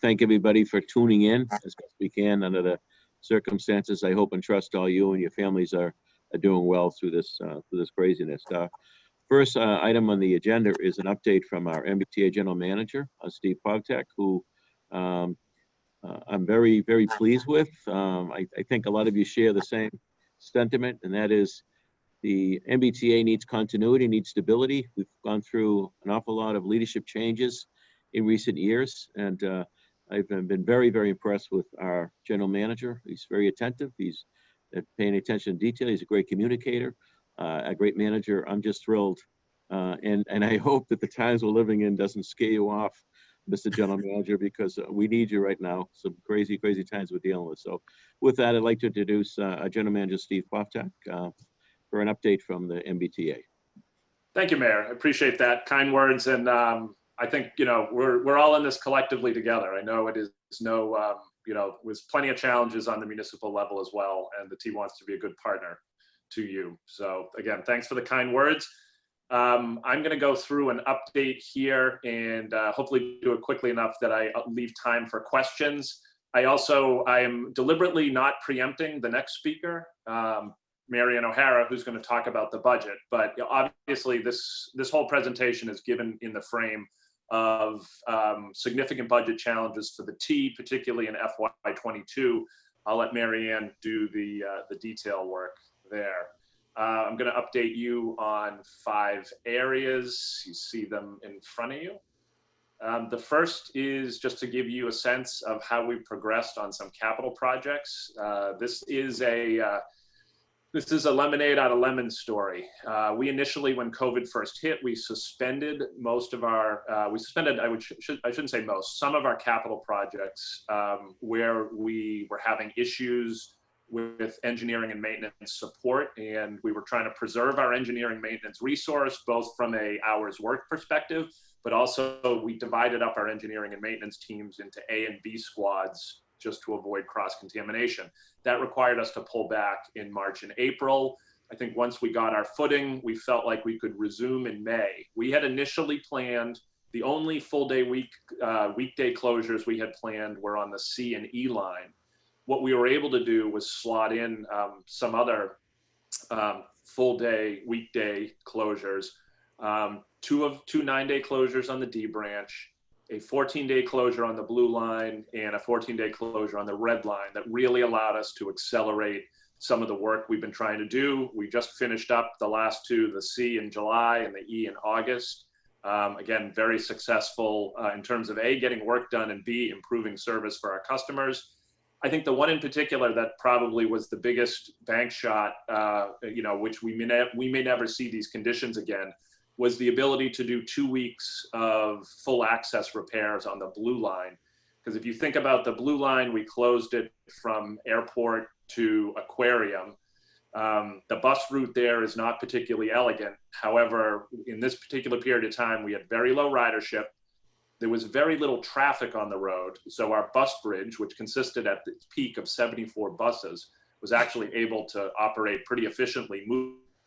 thank everybody for tuning in as best we can under the circumstances. I hope and trust all you and your families are doing well through this craziness. First item on the agenda is an update from our MBTA General Manager, Steve Poftak, who I'm very, very pleased with. I think a lot of you share the same sentiment, and that is the MBTA needs continuity, needs stability. We've gone through an awful lot of leadership changes in recent years, and I've been very, very impressed with our general manager. He's very attentive. He's paying attention to detail. He's a great communicator, a great manager. I'm just thrilled, and I hope that the times we're living in doesn't scare you off, Mr. General Manager, because we need you right now. Some crazy, crazy times we're dealing with. So with that, I'd like to introduce our General Manager, Steve Poftak, for an update from the MBTA. Thank you, Mayor. I appreciate that kind words. And I think, we're all in this collectively together. I know it is with plenty of challenges on the municipal level as well. And the team wants to be a good partner to you. So again, thanks for the kind words. I'm going to go through an update here and hopefully do it quickly enough that I leave time for questions. I am deliberately not preempting the next speaker, Marian O'Hara, who's going to talk about the budget. But obviously, this whole presentation is given in the frame of significant budget challenges for the T, particularly in FY22. I'll let Marianne do the detail work there. I'm going to update you on 5 areas. You see them in front of you. The first is just to give you a sense of how we've progressed on some capital projects. This is a lemonade out of lemon story. We initially, when COVID first hit, we suspended most of our, I shouldn't say most, some of our capital projects where we were having issues with engineering and maintenance support, and we were trying to preserve our engineering maintenance resource, both from a hours work perspective, but also we divided up our engineering and maintenance teams into A and B squads just to avoid cross-contamination. That required us to pull back in March and April. I think once we got our footing, we felt like we could resume in May. We had initially planned, the only full-day weekday closures we had planned were on the C and E line. What we were able to do was slot in some other full-day weekday closures, 2 9-day closures on the D branch, a 14-day closure on the blue line, and a 14-day closure on the red line that really allowed us to accelerate some of the work we've been trying to do. We just finished up the last 2, the C in July and the E in August. Again, very successful in terms of A, getting work done, and B, improving service for our customers. I think the one in particular that probably was the biggest bank shot, which we may never see these conditions again, was the ability to do 2 weeks of full access repairs on the blue line. Because if you think about the blue line, we closed it from airport to aquarium. The bus route there is not particularly elegant. However, in this particular period of time, we had very low ridership. There was very little traffic on the road. So our bus bridge, which consisted at its peak of 74 buses, was actually able to operate pretty efficiently,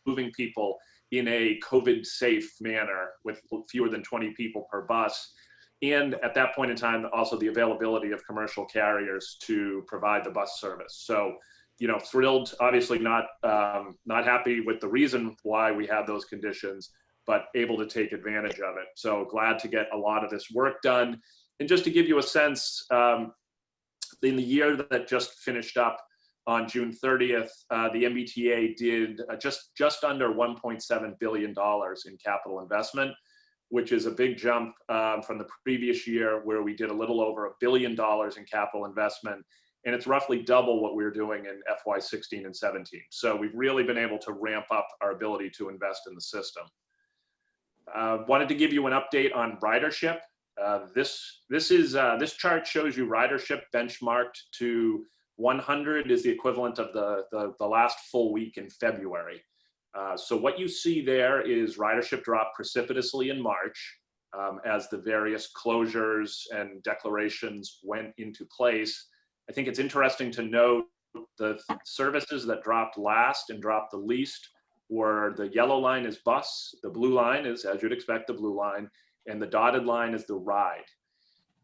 moving people in a COVID-safe manner with fewer than 20 people per bus. And at that point in time, also the availability of commercial carriers to provide the bus service. So, thrilled, obviously not happy with the reason why we had those conditions, but able to take advantage of it. So glad to get a lot of this work done. And just to give you a sense, in the year that just finished up on June 30th, the MBTA did just under $1.7 billion in capital investment, which is a big jump from the previous year where we did a little over $1 billion in capital investment. And it's roughly double what we were doing in FY16 and 17. So we've really been able to ramp up our ability to invest in the system. Wanted to give you an update on ridership. This chart shows you ridership benchmarked to 100 is the equivalent of the last full week in February. So what you see there is ridership dropped precipitously in March as the various closures and declarations went into place. I think it's interesting to note the services that dropped last and dropped the least were the yellow line is bus, the blue line is, as you'd expect, the blue line, and the dotted line is the ride.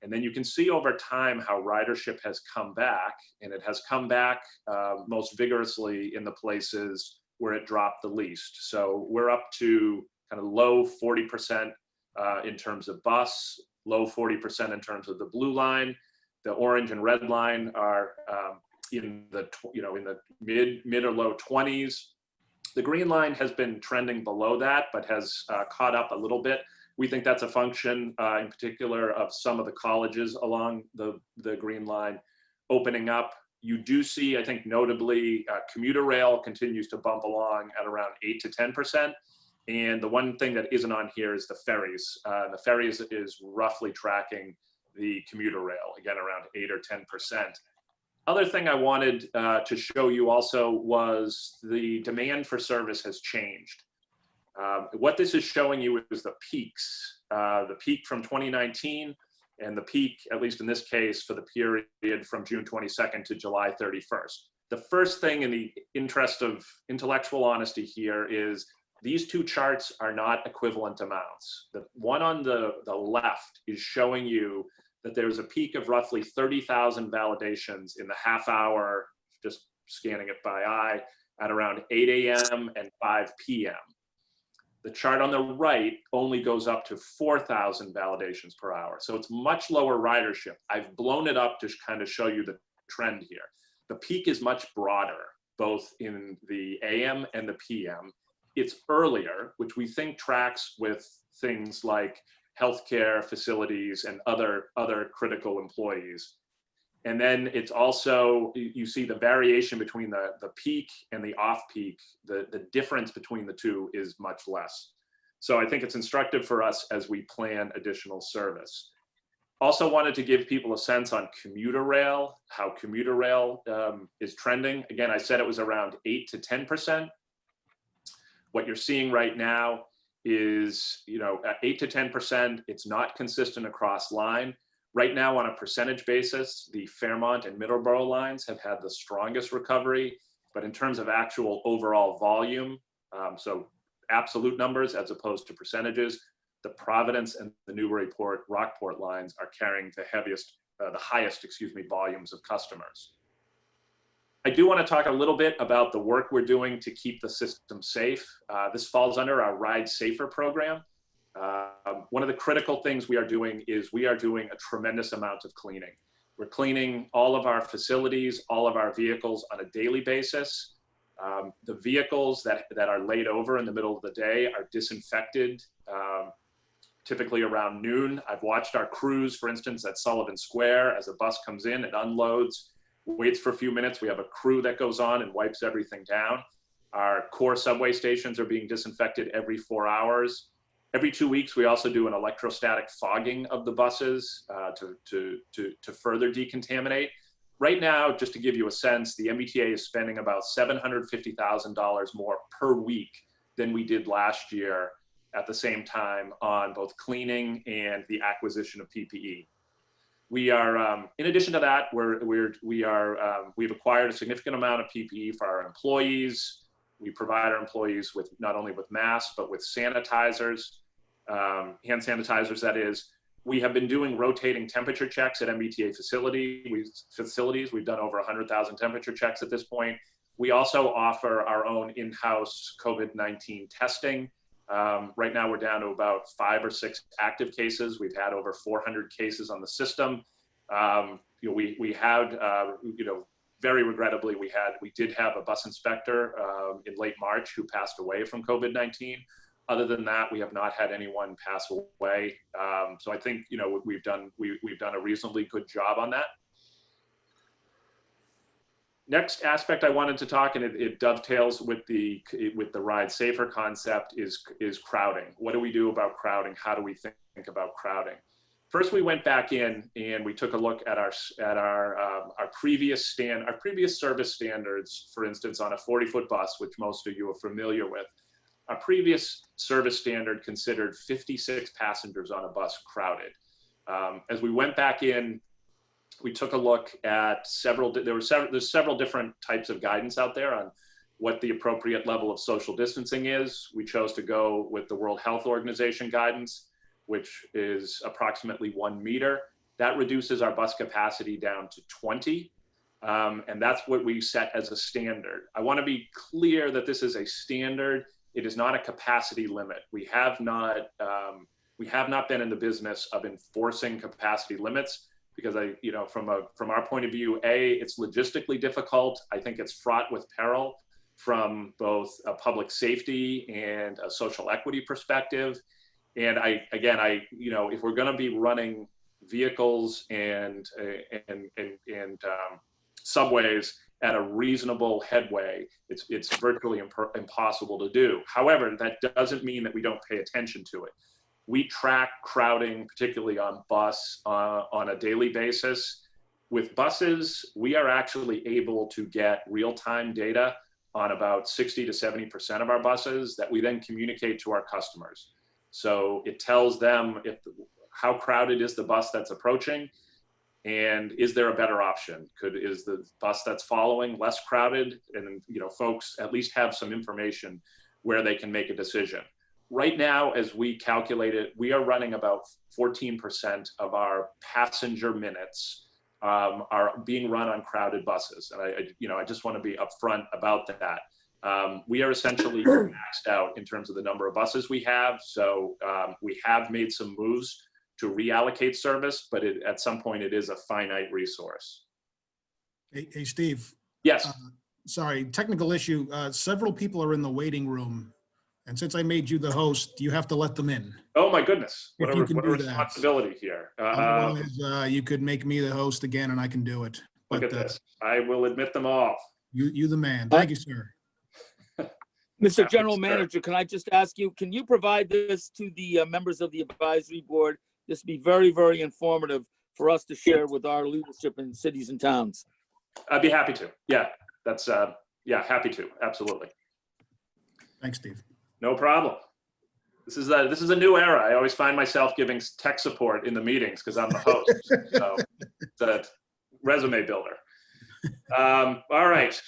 And then you can see over time how ridership has come back, and it has come back most vigorously in the places where it dropped the least. So we're up to kind of low 40% in terms of bus, low 40% in terms of the blue line. The orange and red line are in the mid or low 20s. The green line has been trending below that, but has caught up a little bit. We think that's a function in particular of some of the colleges along the green line opening up. You do see, I think notably, commuter rail continues to bump along at around 8 to 10%. And the one thing that isn't on here is the ferries. The ferries is roughly tracking the commuter rail, again, around 8 or 10%. Other thing I wanted to show you also was the demand for service has changed. What this is showing you is the peaks, the peak from 2019 and the peak, at least in this case, for the period from June 22nd to July 31st. The first thing in the interest of intellectual honesty here is these two charts are not equivalent amounts. The one on the left is showing you that there's a peak of roughly 30,000 validations in the half hour, just scanning it by eye, at around 8 a.m. and 5 p.m. The chart on the right only goes up to 4,000 validations per hour. So it's much lower ridership. I've blown it up to kind of show you the trend here. The peak is much broader, both in the AM and the PM. It's earlier, which we think tracks with things like healthcare facilities and other critical employees. And then it's also, you see the variation between the peak and the off peak, the difference between the two is much less. So I think it's instructive for us as we plan additional service. Also wanted to give people a sense on commuter rail, how commuter rail is trending. Again, I said it was around 8 to 10%. What you're seeing right now is, at 8 to 10%, it's not consistent across line. Right now, on a percentage basis, the Fairmont and Middleborough lines have had the strongest recovery, but in terms of actual overall volume, so absolute numbers as opposed to percentages, the Providence and the Newburyport, Rockport lines are carrying the highest volumes of customers. I do want to talk a little bit about the work we're doing to keep the system safe. This falls under our Ride Safer program. One of the critical things we are doing is we are doing a tremendous amount of cleaning. We're cleaning all of our facilities, all of our vehicles on a daily basis. The vehicles that are laid over in the middle of the day are disinfected typically around noon. I've watched our crews, for instance, at Sullivan Square, as a bus comes in, it unloads, waits for a few minutes. We have a crew that goes on and wipes everything down. Our core subway stations are being disinfected every 4 hours. Every 2 weeks, we also do an electrostatic fogging of the buses to further decontaminate. Right now, just to give you a sense, the MBTA is spending about $750,000 more per week than we did last year at the same time on both cleaning and the acquisition of PPE. We are, in addition to that, we've acquired a significant amount of PPE for our employees. We provide our employees with not only with masks, but with sanitizers, hand sanitizers, that is. We have been doing rotating temperature checks at MBTA facilities. We've done over 100,000 temperature checks at this point. We also offer our own in-house COVID-19 testing. Right now we're down to about 5 or 6 active cases. We've had over 400 cases on the system. We had, very regrettably, we did have a bus inspector in late March who passed away from COVID-19. Other than that, we have not had anyone pass away. So I think we've done a reasonably good job on that. Next aspect I wanted to talk, and it dovetails with the Ride Safer concept, is crowding. What do we do about crowding? How do we think about crowding? First, we went back in and we took a look at our previous service standards. For instance, on a 40-foot bus, which most of you are familiar with, our previous service standard considered 56 passengers on a bus crowded. As we went back in, we took a look at there's several different types of guidance out there on what the appropriate level of social distancing is. We chose to go with the World Health Organization guidance, which is approximately 1 meter. that reduces our bus capacity down to 20. And that's what we set as a standard. I want to be clear that this is a standard. It is not a capacity limit. We have not been in the business of enforcing capacity limits because from our point of view, it's logistically difficult. I think it's fraught with peril from both a public safety and a social equity perspective. And if we're going to be running vehicles and subways at a reasonable headway, it's virtually impossible to do. However, that doesn't mean that we don't pay attention to it. We track crowding, particularly on bus, on a daily basis. With buses, we are actually able to get real-time data on about 60 to 70% of our buses that we then communicate to our customers. So it tells them how crowded is the bus that's approaching, and is there a better option? Is the bus that's following less crowded? And folks at least have some information where they can make a decision. Right now, as we calculate it, we are running about 14% of our passenger minutes are being run on crowded buses. And I just want to be upfront about that. We are essentially maxed out in terms of the number of buses we have. So we have made some moves to reallocate service, but at some point it is a finite resource. Hey, Steve. Yes. Sorry, technical issue. Several people are in the waiting room. And since I made you the host, you have to let them in. Oh my goodness. What a that. responsibility here. Otherwise, you could make me the host again and I can do it. Look at this. I will admit them all. You the man. Thank you, sir. Mr. General Manager, can I just ask you, can you provide this to the members of the advisory board? This would be very, very informative for us to share with our leadership in cities and towns. I'd be happy to. Yeah, that's, happy to. Absolutely. Thanks, Steve. No problem. This is a new era. I always find myself giving tech support in the meetings because I'm the host. So it's a resume builder. All right,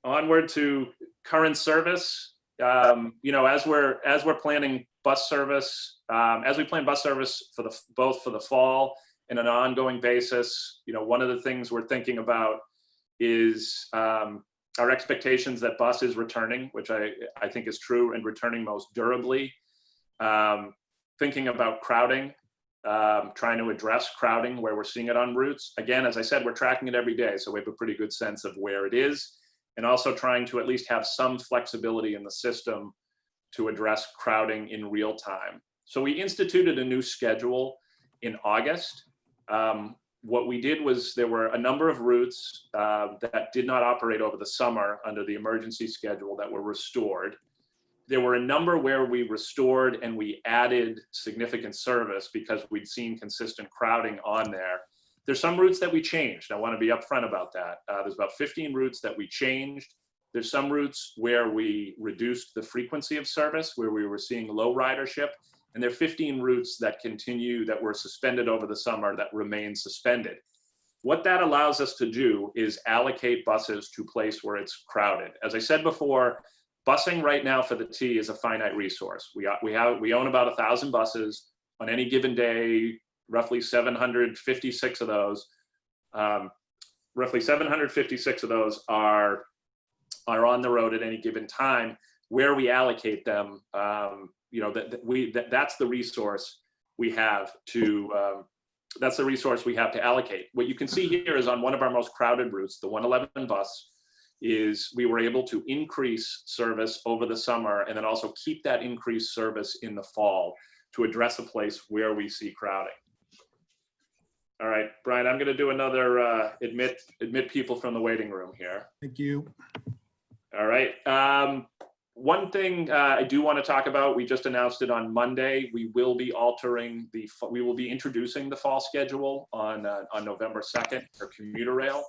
onward to current service. As we're planning bus service, as we plan bus service for both the fall and an ongoing basis, one of the things we're thinking about is our expectations that bus is returning, which I think is true, and returning most durably. Thinking about crowding, trying to address crowding where we're seeing it on routes. Again, as I said, we're tracking it every day, so we have a pretty good sense of where it is, and also trying to at least have some flexibility in the system to address crowding in real time. So we instituted a new schedule in August. What we did was there were a number of routes that did not operate over the summer under the emergency schedule that were restored. There were a number where we restored and we added significant service because we'd seen consistent crowding on there. There's some routes that we changed. I want to be upfront about that. There's about 15 routes that we changed. There's some routes where we reduced the frequency of service, where we were seeing low ridership. And there are 15 routes that were suspended over the summer that remain suspended. What that allows us to do is allocate buses to a place where it's crowded. As I said before, busing right now for the T is a finite resource. We own about 1,000 buses on any given day. Roughly 756 of those. Roughly 756 of those are on the road at any given time. Where we allocate them, that's the resource we have to. That's the resource we have to allocate. What you can see here is on one of our most crowded routes, the 111 bus, we were able to increase service over the summer and then also keep that increased service in the fall to address a place where we see crowding. All right, Brian, I'm going to do another admit people from the waiting room here. Thank you. All right. One thing I do want to talk about, we just announced it on Monday. We will be introducing the fall schedule on November 2nd for commuter rail.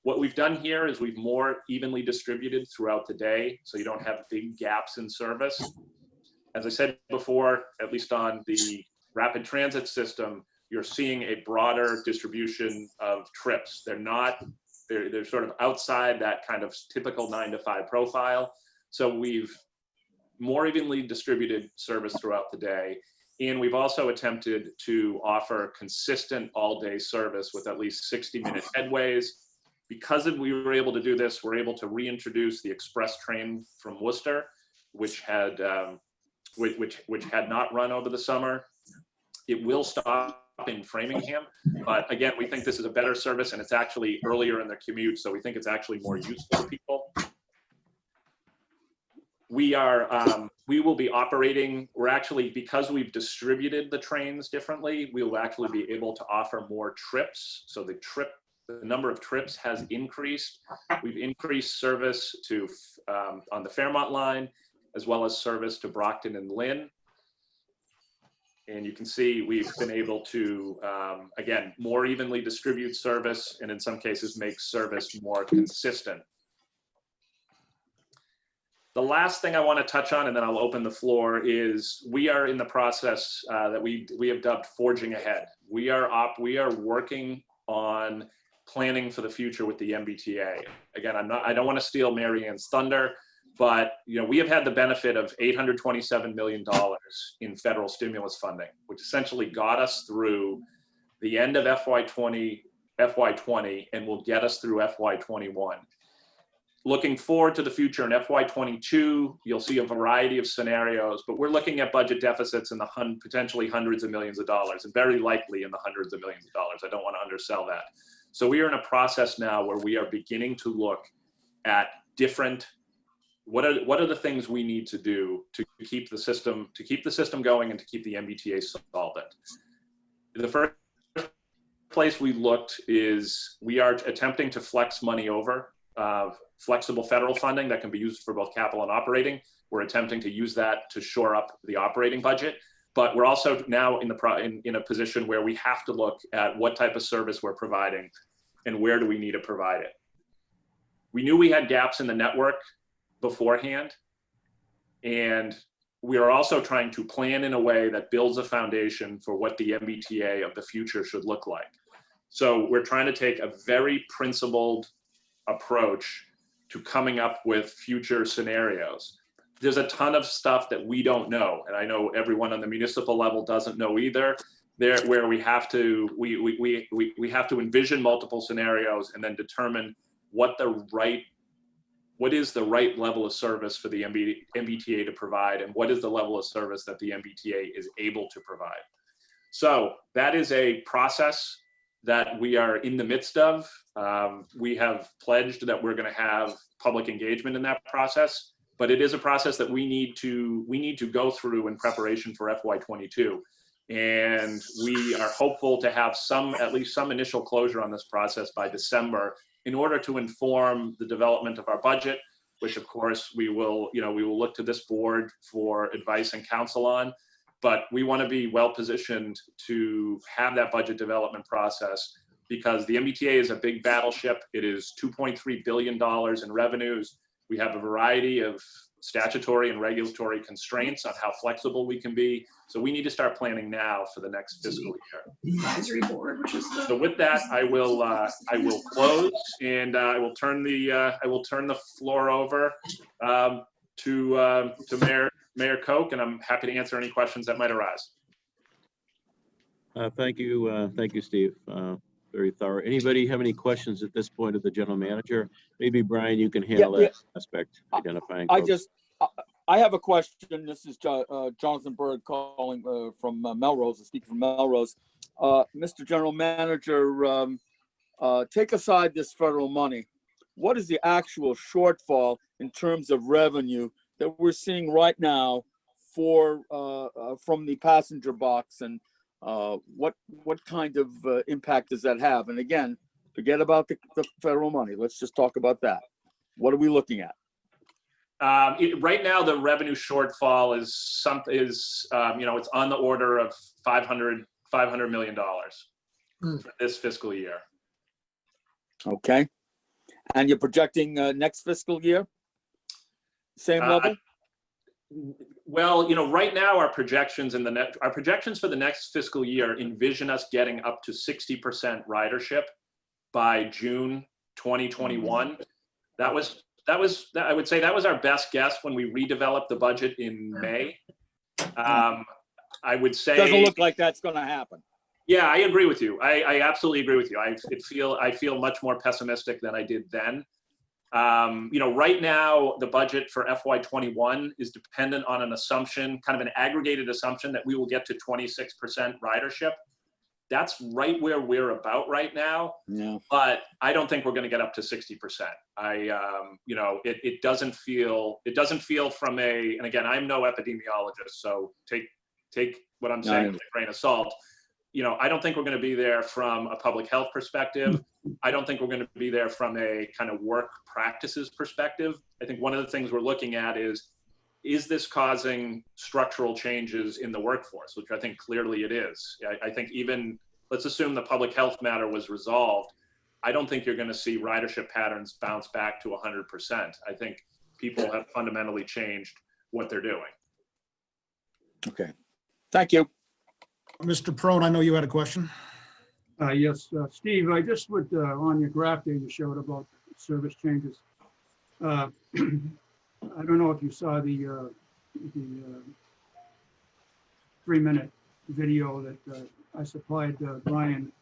What we've done here is we've more evenly distributed throughout the day, so you don't have big gaps in service. As I said before, at least on the rapid transit system, you're seeing a broader distribution of trips. They're sort of outside that kind of typical 9-to-5 profile. So we've more evenly distributed service throughout the day. And we've also attempted to offer consistent all-day service with at least 60-minute headways. Because we were able to do this, we're able to reintroduce the express train from Worcester, which had not run over the summer. It will stop in Framingham, but again, we think this is a better service, and it's actually earlier in the commute, so we think it's actually more useful to people. We will be operating, because we've distributed the trains differently, we will actually be able to offer more trips. So the number of trips has increased. We've increased service to on the Fairmont line, as well as service to Brockton and Lynn. And you can see we've been able to, again, more evenly distribute service, and in some cases make service more consistent. The last thing I want to touch on, and then I'll open the floor, is we are in the process that we have dubbed Forging Ahead. We are working on planning for the future with the MBTA. Again, I don't want to steal Mary Ann's thunder, but we have had the benefit of $827 million in federal stimulus funding, which essentially got us through the end of FY20 and will get us through FY21. Looking forward to the future in FY22, you'll see a variety of scenarios, but we're looking at budget deficits in the potentially hundreds of millions of dollars, and very likely in the hundreds of millions of dollars. I don't want to undersell that. So we are in a process now where we are beginning to look at different, what are the things we need to do to keep the system going and to keep the MBTA solvent. The first place we looked is we are attempting to flex money over. Flexible federal funding that can be used for both capital and operating. We're attempting to use that to shore up the operating budget, but we're also now in a position where we have to look at what type of service we're providing and where do we need to provide it. We knew we had gaps in the network beforehand, and we are also trying to plan in a way that builds a foundation for what the MBTA of the future should look like. So we're trying to take a very principled approach to coming up with future scenarios. There's a ton of stuff that we don't know, and I know everyone on the municipal level doesn't know either. Where we have to envision multiple scenarios and then determine what is the right level of service for the MBTA to provide, and what is the level of service that the MBTA is able to provide. So that is a process that we are in the midst of. We have pledged that we're going to have public engagement in that process, but it is a process that we need to go through in preparation for FY22. And we are hopeful to have at least some initial closure on this process by December in order to inform the development of our budget, which of course we will look to this board for advice and counsel on. But we want to be well positioned to have that budget development process, because the MBTA is a big battleship. It is $2.3 billion in revenues. We have a variety of statutory and regulatory constraints on how flexible we can be. So we need to start planning now for the next fiscal year. Advisory board, which is so with that, I will close, and I will turn the floor over to Mayor Koch, and I'm happy to answer any questions that might arise. Thank you, Steve. Very thorough. Anybody have any questions at this point of the general manager? Maybe Brian, you can handle that aspect, identifying. I have a question. This is Jonathan Bird calling from Melrose, speaking from Melrose. Mr. General Manager, take aside this federal money. What is the actual shortfall in terms of revenue that we're seeing right now from the passenger box, and what kind of impact does that have? And again, forget about the federal money. Let's just talk about that. What are we looking at? Right now, the revenue shortfall is it's on the order of $500 million for this fiscal year. Okay, and you're projecting next fiscal year, same level? Well, right now our projections for the next fiscal year envision us getting up to 60% ridership by June 2021. I would say that was our best guess when we redeveloped the budget in May. I would say Doesn't look like that's going to happen. Yeah, I agree with you. I absolutely agree with you. I feel much more pessimistic than I did then. You know, right now the budget for FY21 is dependent on an assumption, kind of an aggregated assumption, that we will get to 26% ridership. That's right where we're about right now. Yeah. But I don't think we're going to get up to 60%. You know, it doesn't feel from a, and again, I'm no epidemiologist, so take what I'm saying with a grain of salt. You know, I don't think we're going to be there from a public health perspective. I don't think we're going to be there from a kind of work practices perspective. I think one of the things we're looking at is this causing structural changes in the workforce, which I think clearly it is. I think even, let's assume the public health matter was resolved. I don't think you're going to see ridership patterns bounce back to 100%. I think people have fundamentally changed what they're doing. Okay. Thank you. Mr. Prone, I know you had a question. Yes, Steve, I just would, on your graph there you showed about service changes. I don't know if you saw the 3-minute video that I supplied Brian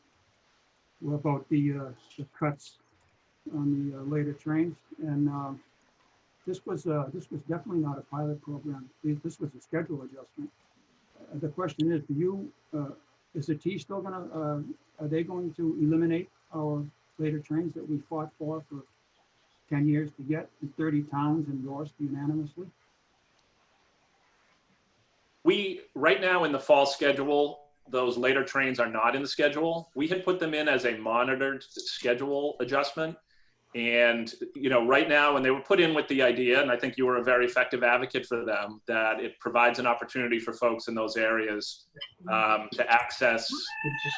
about the cuts on the later trains, and this was definitely not a pilot program. This was a schedule adjustment. The question is, is the T still gonna, are they going to eliminate our later trains that we fought for 10 years to get, and 30 towns endorsed unanimously? Right now in the fall schedule, those later trains are not in the schedule. We had put them in as a monitored schedule adjustment. And, you know, right now, when they were put in with the idea, and I think you were a very effective advocate for them, that it provides an opportunity for folks in those areas to access,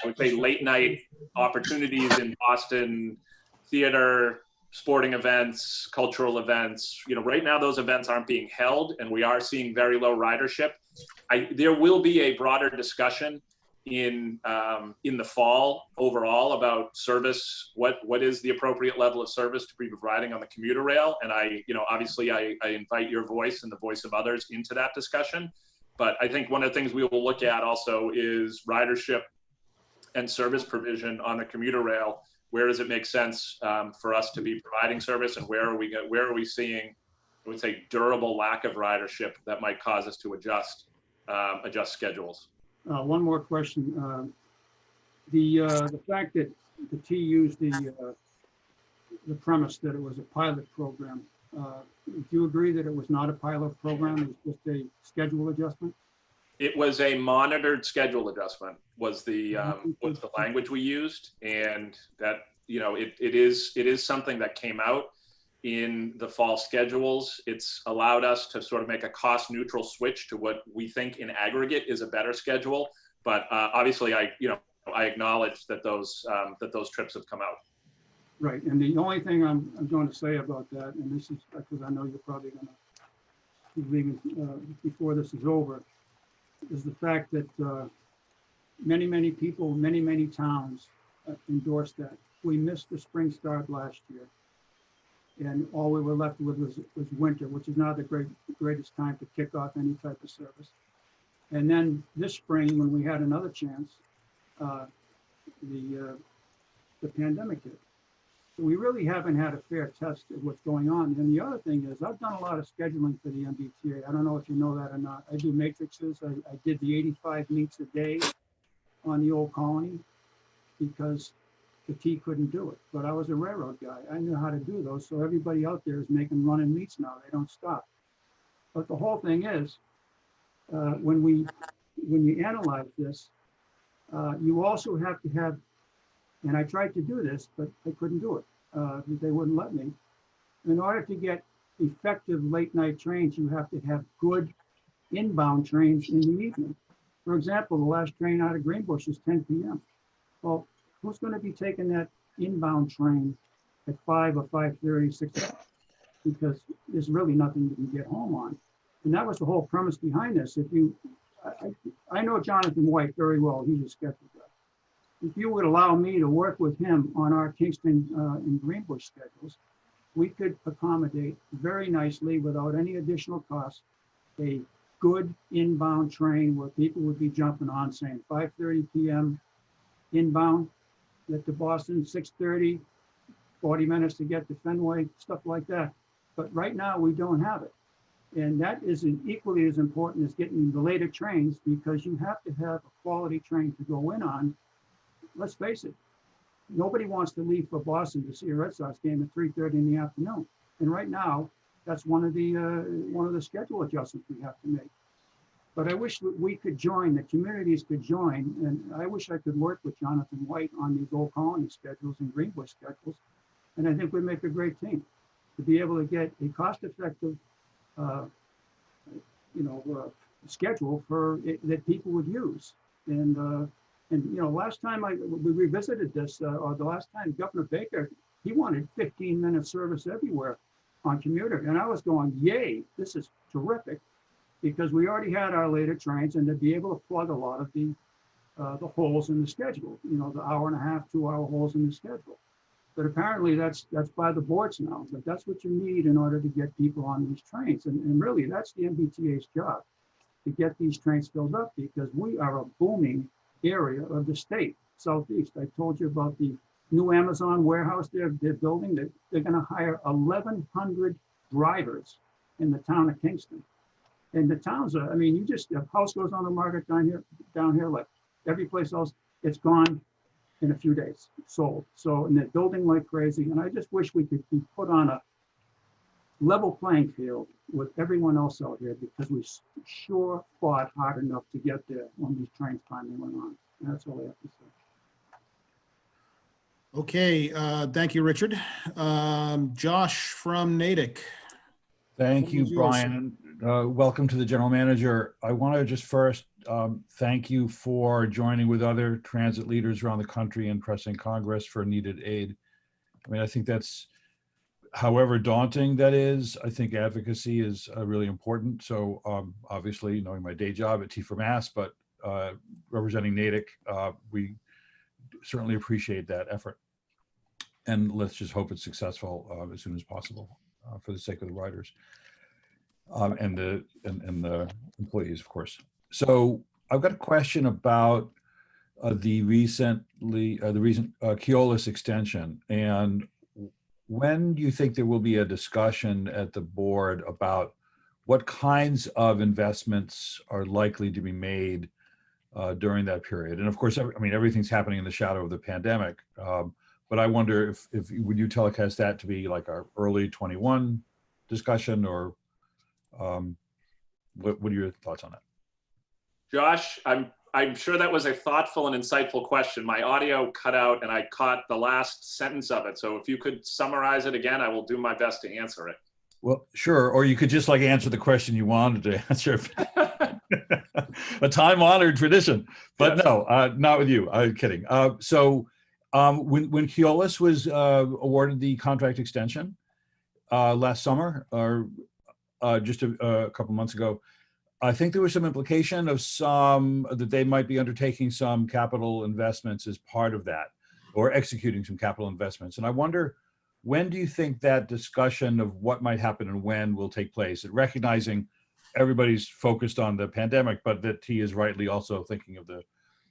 I would say, late night opportunities in Boston, theater, sporting events, cultural events. You know, right now those events aren't being held, and we are seeing very low ridership. There will be a broader discussion in the fall overall about service. What is the appropriate level of service to be providing on the commuter rail? And obviously I invite your voice and the voice of others into that discussion. But I think one of the things we will look at also is ridership and service provision on the commuter rail. Where does it make sense for us to be providing service, and where are we seeing, I would say, durable lack of ridership that might cause us to adjust schedules? One more question. The fact that the T used the premise that it was a pilot program, do you agree that it was not a pilot program? It was just a schedule adjustment? It was a monitored schedule adjustment was the language we used, and that, you know, it is something that came out in the fall schedules. It's allowed us to sort of make a cost neutral switch to what we think in aggregate is a better schedule. But obviously I acknowledge that those trips have come out. Right, and the only thing I'm going to say about that, and this is because I know you're probably going to be leaving before this is over, is the fact that many people, many towns endorsed that. We missed the spring start last year, and all we were left with was winter, which is not the greatest time to kick off any type of service. And then this spring, when we had another chance, the pandemic hit. So we really haven't had a fair test of what's going on. And the other thing is, I've done a lot of scheduling for the MBTA. I don't know if you know that or not. I do matrices. I did the 85 meets a day on the old colony because the T couldn't do it. But I was a railroad guy. I knew how to do those. So everybody out there is making running meets now. They don't stop. But the whole thing is, when you analyze this, you also have to have, and I tried to do this, but I couldn't do it. They wouldn't let me. In order to get effective late night trains, you have to have good inbound trains in the evening. For example, the last train out of Greenbush is 10 p.m. Well, who's going to be taking that inbound train at 5 or 5:30, 6 o'clock? Because there's really nothing you can get home on. And that was the whole premise behind this. I know Jonathan White very well. He's a schedule guy. If you would allow me to work with him on our Kingston and Greenbush schedules, we could accommodate very nicely, without any additional cost, a good inbound train where people would be jumping on saying 5:30 p.m. inbound, get to Boston, 6:30, 40 minutes to get to Fenway, stuff like that. But right now we don't have it. And that is equally as important as getting the later trains, because you have to have a quality train to go in on. Let's face it, nobody wants to leave for Boston to see a Red Sox game at 3:30 in the afternoon. And right now, that's one of the schedule adjustments we have to make. But I wish that we could join, the communities could join, and I wish I could work with Jonathan White on these Old Colony schedules and Greenbush schedules. And I think we'd make a great team to be able to get a cost-effective, schedule for that people would use. And last time we revisited this, or the last time Governor Baker, he wanted 15-minute service everywhere on commuter, and I was going, yay, this is terrific, because we already had our later trains, and to be able to plug a lot of the holes in the schedule, the hour and a half, 2-hour holes in the schedule. But apparently that's by the boards now. But that's what you need in order to get people on these trains. And really, that's the MBTA's job, to get these trains filled up, because we are a booming area of the state, Southeast. I told you about the new Amazon warehouse they're building. They're going to hire 1,100 drivers in the town of Kingston. And the towns are, you just, a house goes on the market down here, like every place else, it's gone in a few days, sold. So, and they're building like crazy. And I just wish we could be put on a level playing field with everyone else out here, because we sure fought hard enough to get there when these trains finally went on. And that's all I have to say. Okay, thank you, Richard. Josh from Natick. Thank you, Brian. Welcome to the General Manager. I want to just first thank you for joining with other transit leaders around the country and pressing Congress for needed aid. I think that's, however daunting that is, I think advocacy is really important. So obviously, knowing my day job at T4Mass, but representing Natick, we certainly appreciate that effort. And let's just hope it's successful as soon as possible for the sake of the riders and the employees, of course. So I've got a question about the recent Keolis extension. And when do you think there will be a discussion at the board about what kinds of investments are likely to be made during that period? And of course, everything's happening in the shadow of the pandemic. But I wonder if would you telecast that to be like our early 21 discussion, or what are your thoughts on that? Josh, I'm sure that was a thoughtful and insightful question. My audio cut out and I caught the last sentence of it. So if you could summarize it again, I will do my best to answer it. Well, sure. Or you could just answer the question you wanted to answer. A time-honored tradition. But yes. No, not with you. I'm kidding. So when Keolis was awarded the contract extension last summer, or just a couple months ago, I think there was some implication of that they might be undertaking some capital investments as part of that, or executing some capital investments. And I wonder, when do you think that discussion of what might happen and when will take place? And recognizing everybody's focused on the pandemic, but that he is rightly also thinking of the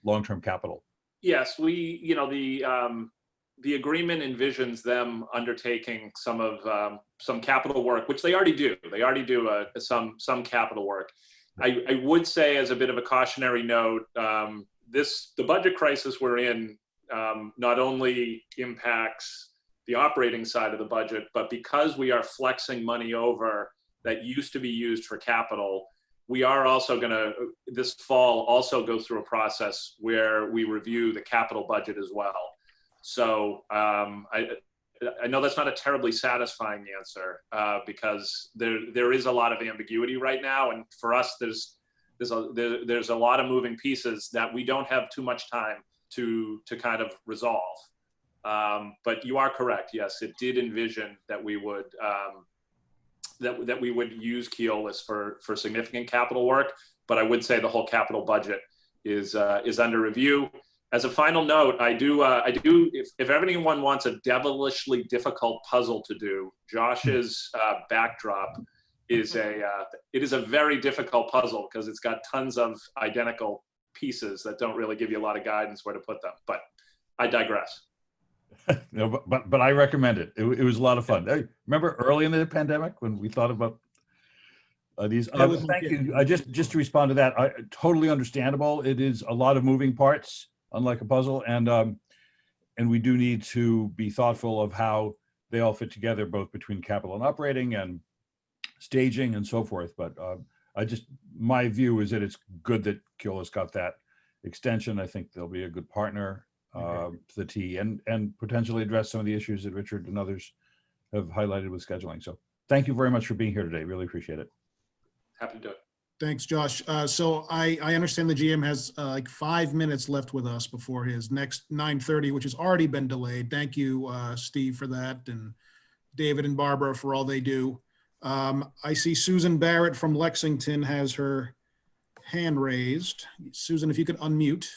long-term capital. Yes, the agreement envisions them undertaking some capital work, which they already do. They already do some capital work. I would say, as a bit of a cautionary note, the budget crisis we're in not only impacts the operating side of the budget, but because we are flexing money over that used to be used for capital, we are also going to, this fall, also go through a process where we review the capital budget as well. So I know that's not a terribly satisfying answer because there is a lot of ambiguity right now, and for us, there's a lot of moving pieces that we don't have too much time to kind of resolve. But you are correct. Yes, it did envision that we would that we would use Keolis for significant capital work. But I would say the whole capital budget is under review. As a final note, I do if anyone wants a devilishly difficult puzzle to do, Josh's backdrop is it is a very difficult puzzle because it's got tons of identical pieces that don't really give you a lot of guidance where to put them. But I digress. No, but I recommend it. It was a lot of fun. Hey, remember early in the pandemic when we thought about these? Thank you. Just to respond to that, totally understandable. It is a lot of moving parts, unlike a puzzle, and we do need to be thoughtful of how they all fit together, both between capital and operating and staging and so forth. But my view is that it's good that Keola's got that extension. I think they'll be a good partner to the T and potentially address some of the issues that Richard and others have highlighted with scheduling. So thank you very much for being here today. Really appreciate it. Happy to do it. Thanks, Josh. So I understand the GM has like 5 minutes left with us before his next 9:30, which has already been delayed. Thank you, Steve, for that, and David and Barbara for all they do. I see Susan Barrett from Lexington has her hand raised. Susan, if you could unmute.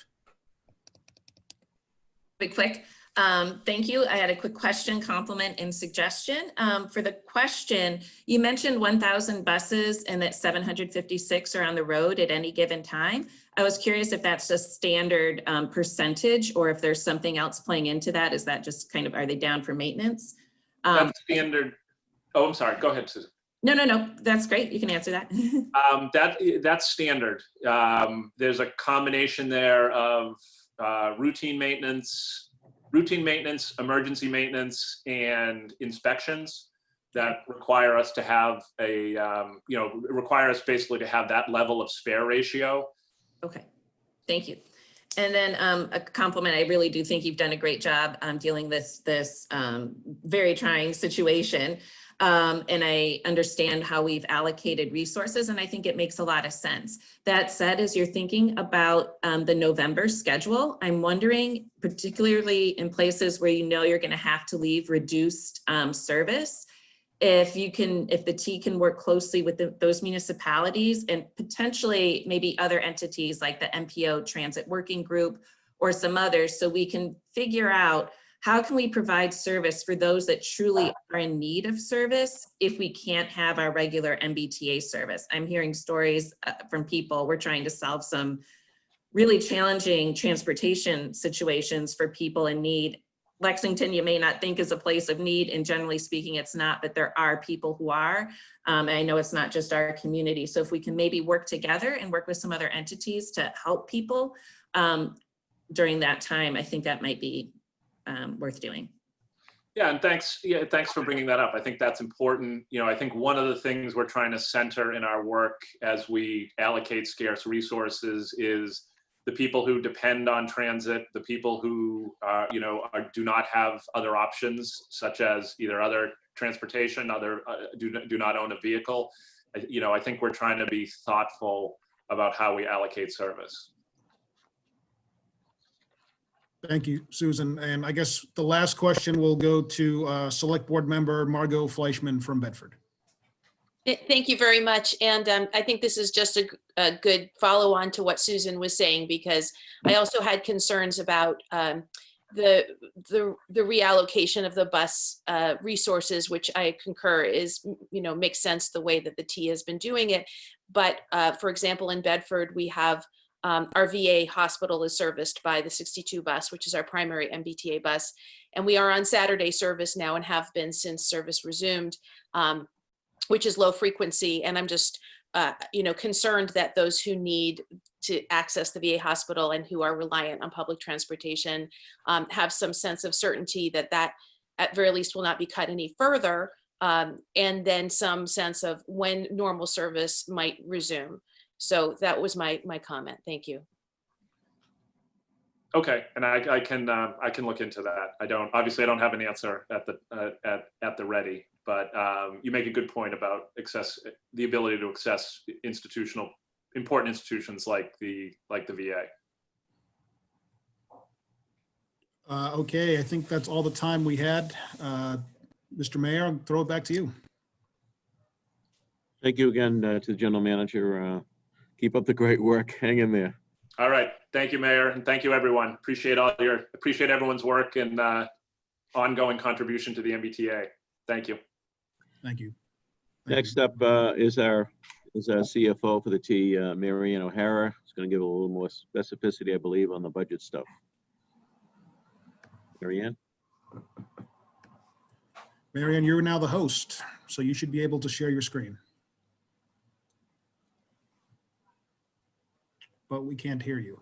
Quick. Thank you. I had a quick question, compliment, and suggestion. For the question, you mentioned 1,000 buses and that 756 are on the road at any given time. I was curious if that's a standard percentage or if there's something else playing into that. Is that just kind of, are they down for maintenance? That's standard. Oh, I'm sorry. Go ahead, Susan. No. That's great. You can answer that. That's standard. There's a combination there of routine maintenance, emergency maintenance, and inspections that require us to have require us basically to have that level of spare ratio. Okay, thank you. And then a compliment, I really do think you've done a great job dealing this very trying situation. And I understand how we've allocated resources, and I think it makes a lot of sense. That said, as you're thinking about the November schedule, I'm wondering, particularly in places where you know you're going to have to leave reduced service, if the T can work closely with those municipalities and potentially maybe other entities like the MPO Transit Working Group or some others, so we can figure out how can we provide service for those that truly are in need of service if we can't have our regular MBTA service. I'm hearing stories from people. We're trying to solve some really challenging transportation situations for people in need. Lexington, you may not think is a place of need, and generally speaking, it's not, but there are people who are. And I know it's not just our community. So if we can maybe work together and work with some other entities to help people during that time, I think that might be worth doing. Yeah, and thanks for bringing that up. I think that's important. I think one of the things we're trying to center in our work as we allocate scarce resources is the people who depend on transit, the people who do not have other options, such as either other transportation, do not own a vehicle. I think we're trying to be thoughtful about how we allocate service. Thank you, Susan. And I guess the last question will go to Select Board Member Margot Fleischman from Bedford. Thank you very much. And I think this is just a good follow-on to what Susan was saying, because I also had concerns about the reallocation of the bus resources, which I concur makes sense the way that the T has been doing it. But for example, in Bedford, we have our VA hospital is serviced by the 62 bus, which is our primary MBTA bus. And we are on Saturday service now and have been since service resumed, which is low frequency. And I'm just, concerned that those who need to access the VA hospital and who are reliant on public transportation have some sense of certainty that at very least will not be cut any further. And then some sense of when normal service might resume. So that was my comment. Thank you. Okay, and I can look into that. I don't have an answer at the ready, but you make a good point about the ability to access important institutions like the VA. Okay, I think that's all the time we had. Mr. Mayor, I'll throw it back to you. Thank you again to the General Manager. Keep up the great work. Hang in there. All right. Thank you, Mayor, and thank you, everyone. Appreciate everyone's work and ongoing contribution to the MBTA. Thank you. Thank you. Next up is our CFO for the T, Mary Ann O'Hara. It's going to give a little more specificity, I believe, on the budget stuff. Mary Ann? Mary Ann, you're now the host, so you should be able to share your screen. But we can't hear you.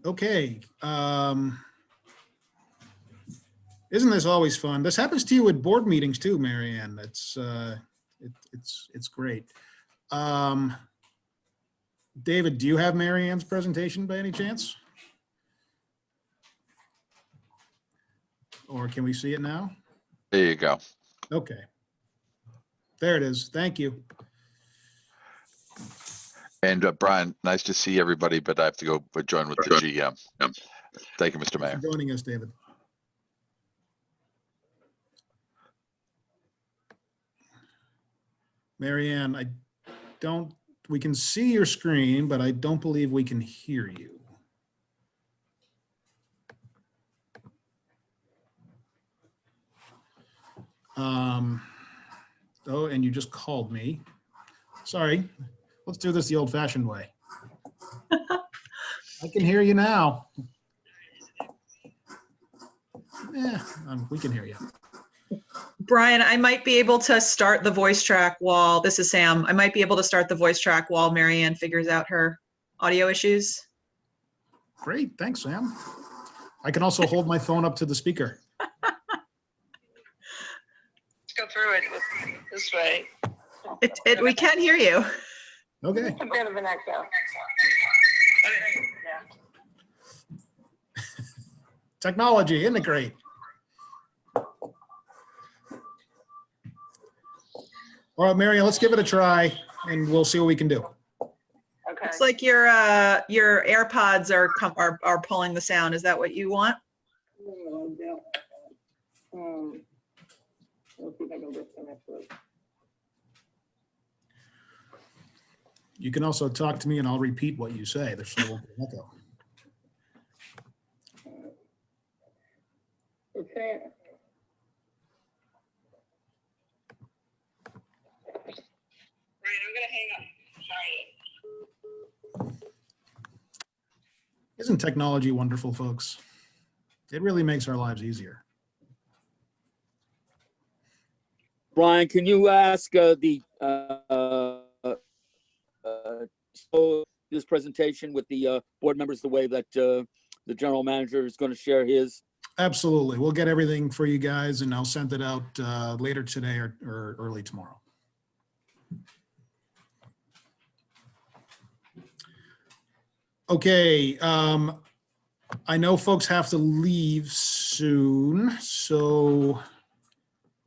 Okay. Isn't this always fun? This happens to you at board meetings too, Mary Ann. It's great. David, do you have Mary Ann's presentation by any chance? Or can we see it now? There you go. Okay. There it is. Thank you. And Brian, nice to see everybody, but I have to go join with the GM. Thank you, Mr. Thanks Mayor. for joining us, David. Mary Ann, we can see your screen, but I don't believe we can hear you. Oh, and you just called me. Sorry. Let's do this the old-fashioned way. I can hear you now. Yeah, we can hear you. Brian, I might be able to start the voice track while, this is Sam, I might be able to start the voice track while Mary Ann figures out her audio issues. Great, thanks, Sam. I can also hold my phone up to the speaker. Go through it this way. We can hear you. Okay. A bit of an echo. Yeah. Technology, isn't it great? All right, Mary, let's give it a try and we'll see what we can do. Okay. It's like your AirPods are pulling the sound. Is that what you want? Let's see if I can disconnect this. You can also talk to me and I'll repeat what you say. There's no echo. Okay. Right, I'm gonna hang up. Sorry. Isn't technology wonderful, folks? It really makes our lives easier. Brian, can you ask this presentation with the board members the way that the general manager is going to share his? Absolutely. We'll get everything for you guys and I'll send it out later today or early tomorrow. Okay. I know folks have to leave soon. So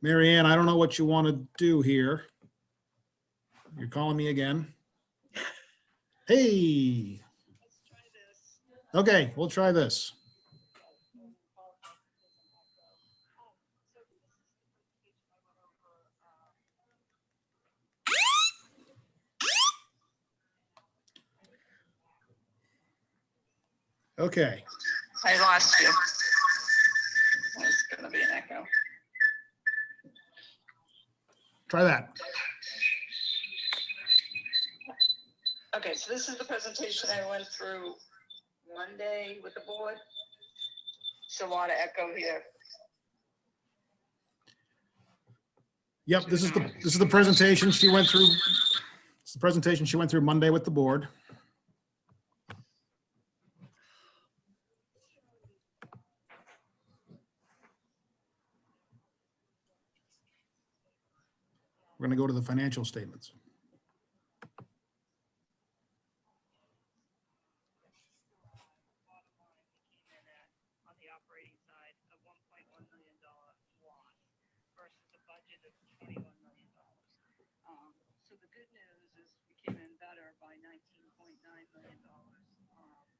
Mary Ann, I don't know what you want to do here. You're calling me again. Hey. Okay, we'll try this. Okay. I lost you. There's gonna be an echo. Try that. Okay, so this is the presentation I went through Monday with the board. It's a lot of echo here. Yep, this is the presentation she went through. It's the presentation she went through Monday with the board. We're going to go to the financial statements. On the operating side, a $1.1 million loss versus a budget of $21 million. So the good news is we came in better by $19.9 million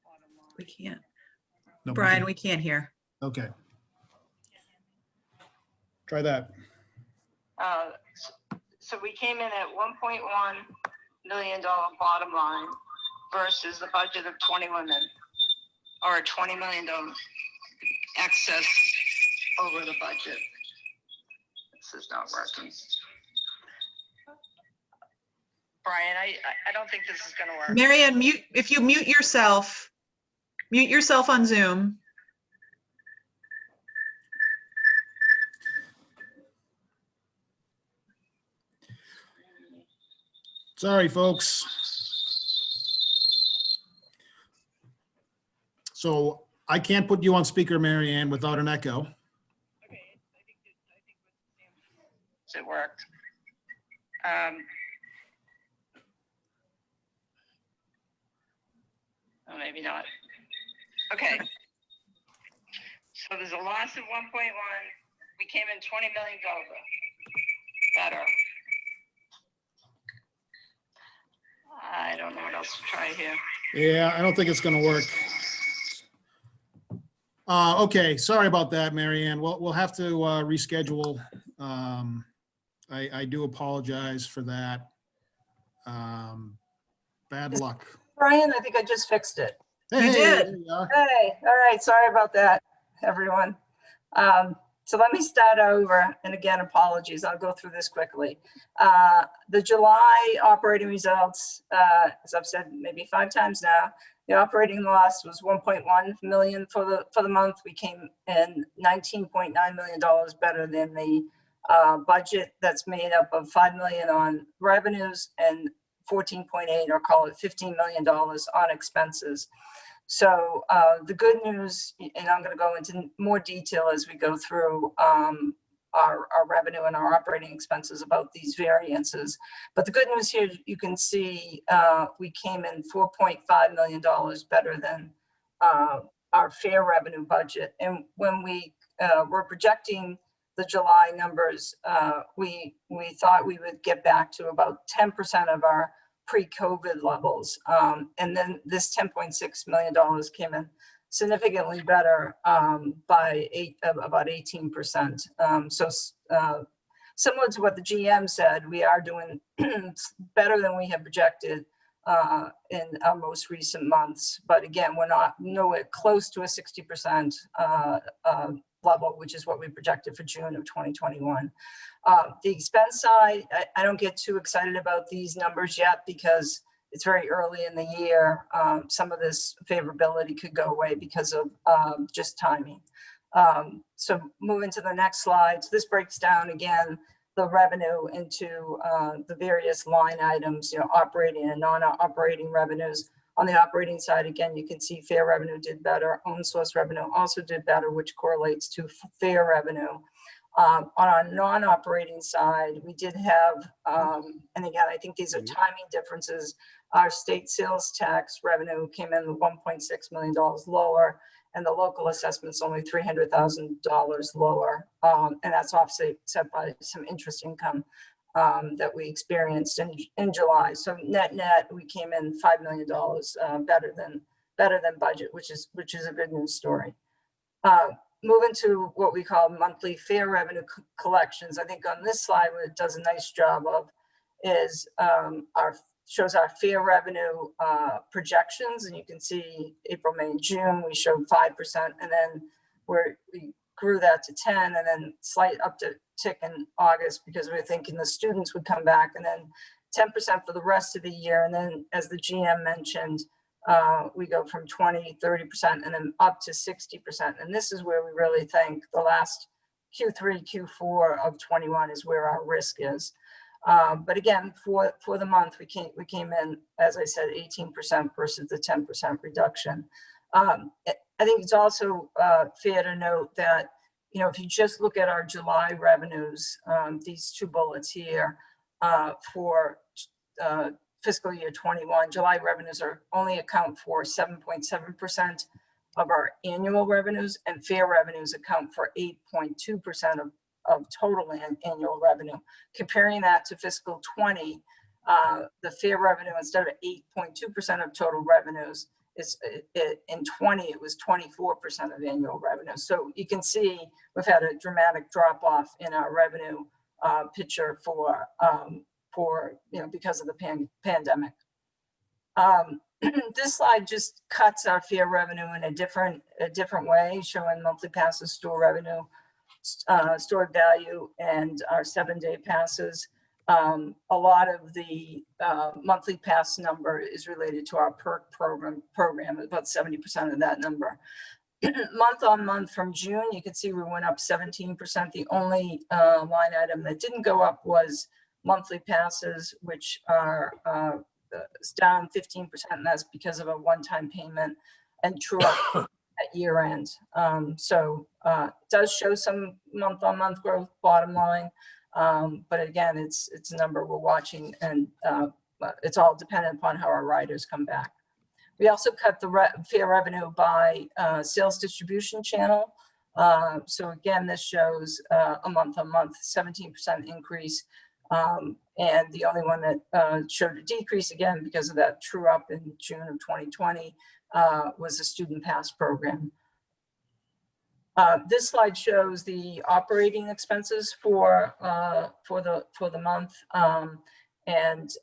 bottom line. We can't. No, Brian, we can't hear. Okay. Try that. So we came in at 1.1 million bottom line versus the budget of 21 million, or $20 million excess over the budget. This is not working. Brian, I don't think this is gonna work. Marianne, if you mute yourself on Zoom. Sorry, folks. So I can't put you on speaker, Marianne, without an echo. Okay, it worked. Oh, maybe not. Okay. So there's a loss of 1.1. We came in 20 million over. Better. I don't know what else to try here. Yeah, I don't think it's gonna work. Okay, sorry about that, Marianne. We'll have to reschedule. I do apologize for that. Bad luck. Brian, I think I just fixed it. Hey, did. there you are. Hey, all right, sorry about that, everyone. So let me start over, and again, apologies, I'll go through this quickly. The July operating results, as I've said maybe 5 times now, the operating loss was 1.1 million for the month. We came in $19.9 million better than the budget that's made up of 5 million on revenues and 14.8, or call it $15 million on expenses. So the good news, and I'm going to go into more detail as we go through our revenue and our operating expenses about these variances. But the good news here, you can see we came in $4.5 million better than our fair revenue budget. And when we were projecting the July numbers, we thought we would get back to about 10% of our pre-COVID levels. And then this $10.6 million came in significantly better by about 18%. So similar to what the GM said, we are doing better than we have projected in our most recent months. But again, we're not nowhere close to a 60% level, which is what we projected for June of 2021. The expense side, I don't get too excited about these numbers yet because it's very early in the year. Some of this favorability could go away because of just timing. So moving to the next slide. So this breaks down again the revenue into the various line items, operating and non-operating revenues. On the operating side, again, you can see fair revenue did better. Own source revenue also did better, which correlates to fair revenue. On our non-operating side, we did have, and again, I think these are timing differences. Our state sales tax revenue came in $1.6 million lower, and the local assessment's only $300,000 lower. And that's offset by some interest income that we experienced in July. So net, we came in $5 million better than budget, which is a good news story. Moving to what we call monthly fair revenue collections. I think on this slide, what it does a nice job of is shows our fair revenue projections, and you can see April, May, and June we showed 5%, and then we grew that to 10, and then slight uptick in August because we were thinking the students would come back, and then 10% for the rest of the year, and then as the GM mentioned, we go from 20, 30%, and then up to 60%. And this is where we really think the last Q3, Q4 of 21 is where our risk is. But again, for the month, we came in, as I said, 18% versus the 10% reduction. I think it's also fair to note that, if you just look at our July revenues, these 2 bullets here for fiscal year 21, July revenues only account for 7.7% of our annual revenues, and fair revenues account for 8.2% of total annual revenue. Comparing that to fiscal 20, the fair revenue, instead of 8.2% of total revenues, in 20, it was 24% of annual revenue. So you can see we've had a dramatic drop off in our revenue picture for because of the pandemic. This slide just cuts our fare revenue in a different way, showing monthly passes, store revenue, stored value, and our 7-day passes. A lot of the monthly pass number is related to our perk program, about 70% of that number. Month on month from June, you can see we went up 17%. The only line item that didn't go up was monthly passes, which are down 15%, and that's because of a one-time payment and true up at year end. So it does show some month-on-month growth, bottom line, but again, it's a number we're watching, and it's all dependent upon how our riders come back. We also cut the fare revenue by sales distribution channel. So again, this shows a month-on-month 17% increase. And the only one that showed a decrease, again, because of that true up in June of 2020, was the student pass program. This slide shows the operating expenses for the month. And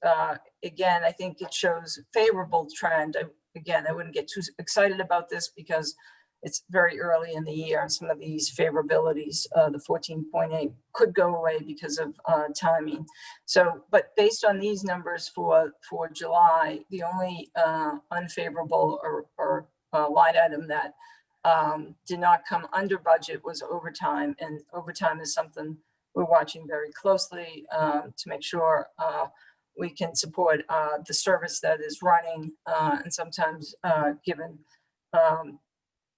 again, I think it shows favorable trend. Again, I wouldn't get too excited about this because it's very early in the year, and some of these favorabilities, the 14.8 could go away because of timing. So, but based on these numbers for July, the only unfavorable or line item that did not come under budget was overtime, and overtime is something we're watching very closely to make sure we can support the service that is running, and sometimes given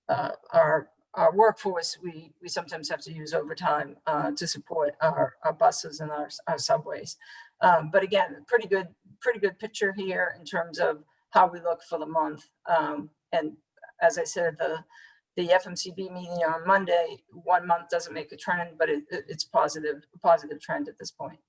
our workforce, we sometimes have to use overtime to support our buses and our subways. But again, pretty good picture here in terms of how we look for the month. And as I said, the FMCB meeting on Monday, 1 month doesn't make a trend, but it's a positive trend at this point.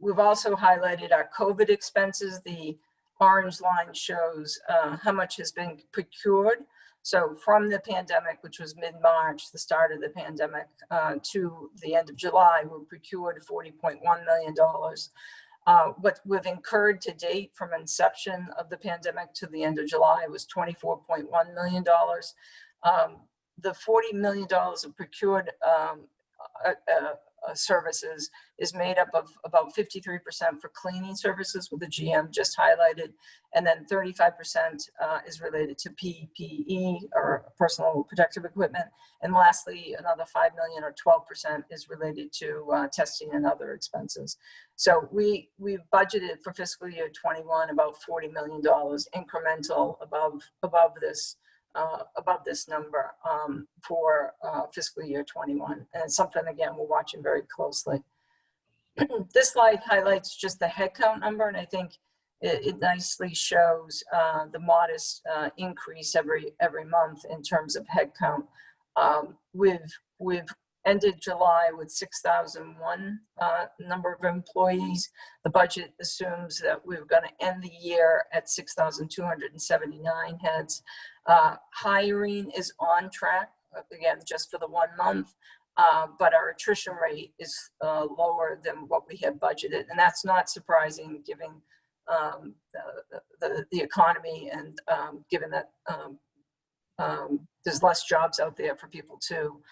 We've also highlighted our COVID expenses. The orange line shows how much has been procured. So from the pandemic, which was mid-March, the start of the pandemic, to the end of July, we procured $40.1 million. What we've incurred to date from inception of the pandemic to the end of July was $24.1 million. The $40 million of procured services is made up of about 53% for cleaning services, with the GM just highlighted, and then 35% is related to PPE, or personal protective equipment, and lastly, another $5 million or 12% is related to testing and other expenses. So we've budgeted for fiscal year 21 about $40 million incremental above this number for fiscal year 21. And it's something, again, we're watching very closely. This slide highlights just the headcount number, and I think it nicely shows the modest increase every month in terms of headcount. We've ended July with 6,001 number of employees. The budget assumes that we're going to end the year at 6,279 heads. Hiring is on track, again, just for the 1 month, but our attrition rate is lower than what we had budgeted. And that's not surprising given the economy, and given that there's less jobs out there for people to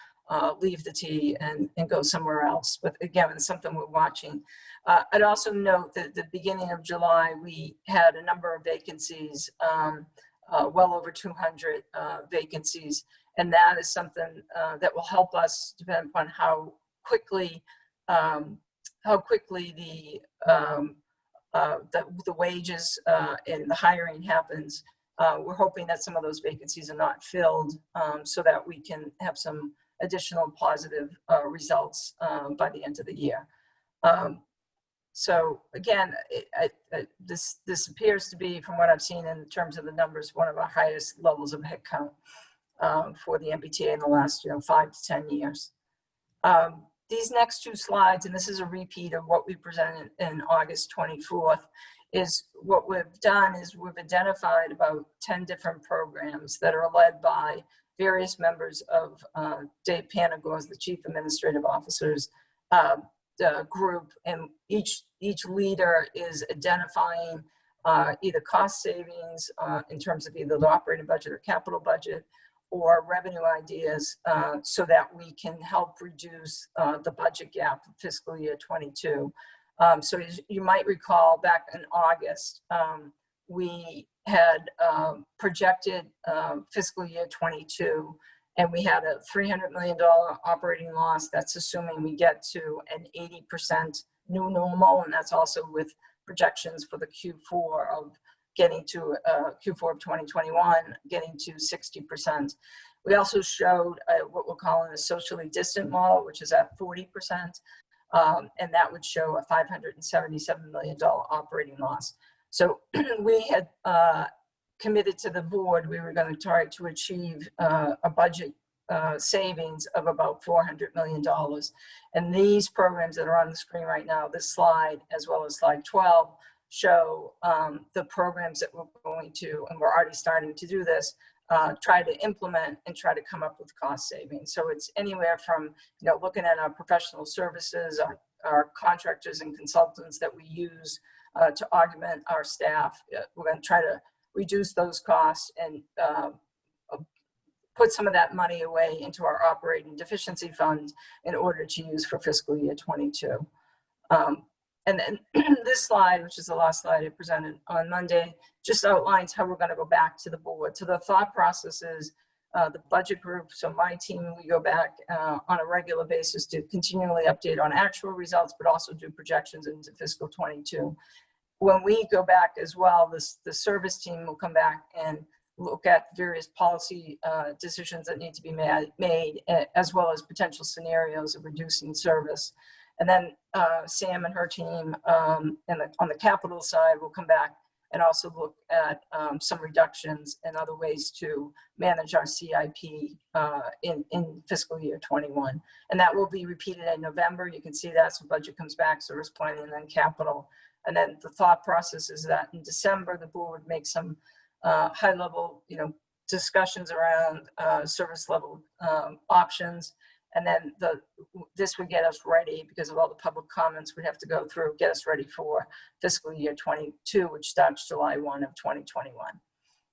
leave the T and go somewhere else. But again, it's something we're watching. I'd also note that at the beginning of July, we had a number of vacancies, well over 200 vacancies. And that is something that will help us, depending upon how quickly the wages and the hiring happens. We're hoping that some of those vacancies are not filled, so that we can have some additional positive results by the end of the year. So again, this appears to be, from what I've seen in terms of the numbers, one of our highest levels of headcount for the MBTA in the last 5 to 10 years. These next two slides, and this is a repeat of what we presented in August 24th, is what we've done is we've identified about 10 different programs that are led by various members of Dave Panagos, the Chief Administrative Officers, group, and each leader is identifying either cost savings in terms of either the operating budget or capital budget, or revenue ideas, so that we can help reduce the budget gap for fiscal year 22. So as you might recall, back in August, we had projected fiscal year 22, and we had a $300 million operating loss. That's assuming we get to an 80% new normal, and that's also with projections for the Q4 of getting to Q4 of 2021, getting to 60%. We also showed what we're calling a socially distant model, which is at 40%, and that would show a $577 million operating loss. So we had committed to the board, we were going to try to achieve a budget savings of about $400 million. And these programs that are on the screen right now, this slide, as well as slide 12, show the programs that we're going to, and we're already starting to do this, try to implement and try to come up with cost savings. So it's anywhere from, looking at our professional services, our contractors and consultants that we use to augment our staff. We're going to try to reduce those costs and put some of that money away into our operating deficiency fund in order to use for fiscal year 22. And then this slide, which is the last slide I presented on Monday, just outlines how we're going to go back to the board. So the thought process is the budget group, so my team, we go back on a regular basis to continually update on actual results, but also do projections into fiscal 22. When we go back as well, the service team will come back and look at various policy decisions that need to be made, as well as potential scenarios of reducing service. And then Sam and her team on the capital side will come back and also look at some reductions and other ways to manage our CIP in fiscal year 21. And that will be repeated in November. You can see that, so budget comes back, service planning, and then capital. And then the thought process is that in December, the board would make some high level, discussions around service level options. And then this would get us ready, because of all the public comments we have to go through, get us ready for fiscal year 22, which starts July 1 of 2021.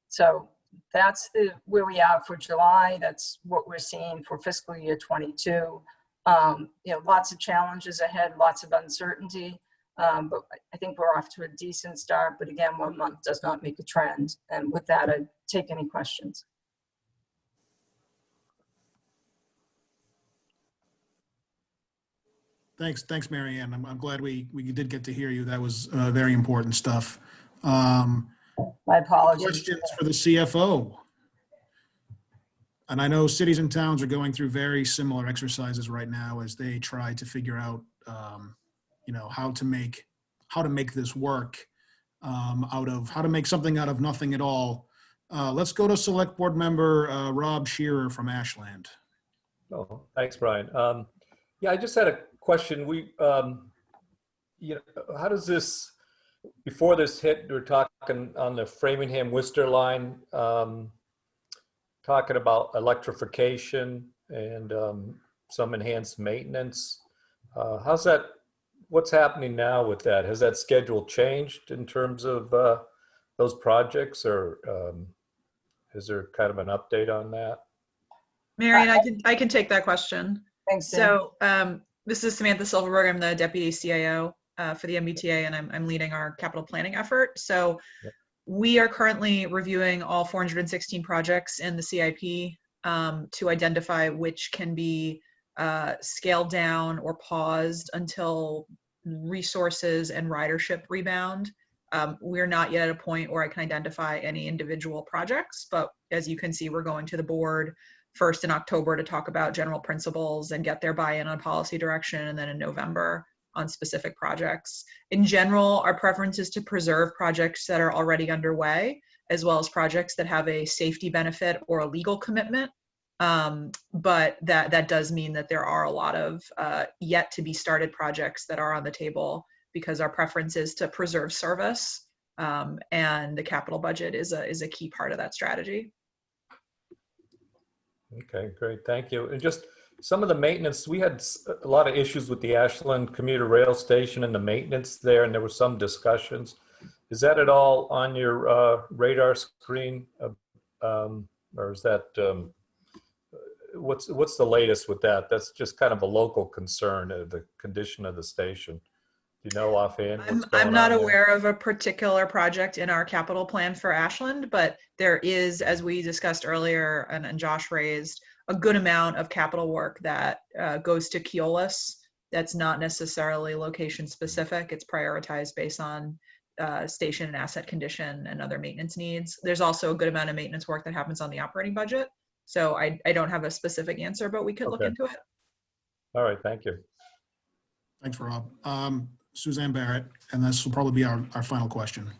So that's where we are for July. That's what we're seeing for fiscal year 22. Lots of challenges ahead, lots of uncertainty. But I think we're off to a decent start. But again, 1 month does not make a trend. And with that, I'd take any questions. Thanks, Mary Ann. I'm glad we did get to hear you. That was very important stuff. My apologies. Questions for the CFO. And I know cities and towns are going through very similar exercises right now as they try to figure out, how to make this work, how to make something out of nothing at all. Let's go to Select Board Member Rob Shearer from Ashland. Oh, thanks, Brian. Yeah, I just had a question. How does this, before this hit, we were talking on the Framingham-Worcester line, talking about electrification and some enhanced maintenance. What's happening now with that? Has that schedule changed in terms of those projects, or is there kind of an update on that? Marion, I can take that question. Thanks. So this is Samantha Silverberg. I'm the Deputy CIO for the MBTA, and I'm leading our capital planning effort. So we are currently reviewing all 416 projects in the CIP to identify which can be scaled down or paused until resources and ridership rebound. We're not yet at a point where I can identify any individual projects, but as you can see, we're going to the board first in October to talk about general principles and get their buy-in on policy direction, and then in November on specific projects. In general, our preference is to preserve projects that are already underway, as well as projects that have a safety benefit or a legal commitment. But that does mean that there are a lot of yet to be started projects that are on the table, because our preference is to preserve service, and the capital budget is a key part of that strategy. Okay, great, thank you. And just some of the maintenance, we had a lot of issues with the Ashland commuter rail station and the maintenance there, and there were some discussions. Is that at all on your radar screen? Or is that, what's the latest with that? That's just kind of a local concern, the condition of the station. Do you know offhand what's going I'm not on there? aware of a particular project in our capital plan for Ashland, but there is, as we discussed earlier and Josh raised, a good amount of capital work that goes to Keolis. That's not necessarily location specific. It's prioritized based on station and asset condition and other maintenance needs. There's also a good amount of maintenance work that happens on the operating budget. So I don't have a specific answer, but we could look into it. All right, thank you. Thanks, Rob. Suzanne Barrett, and this will probably be our final question.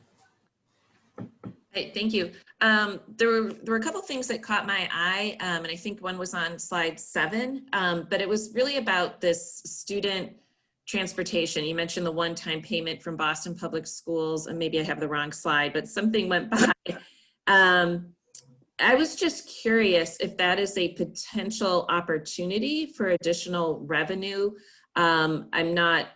Hey, thank you. There were a couple things that caught my eye, and I think one was on slide 7, but it was really about this student transportation. You mentioned the one-time payment from Boston Public Schools, and maybe I have the wrong slide, but something went by. I was just curious if that is a potential opportunity for additional revenue. I'm not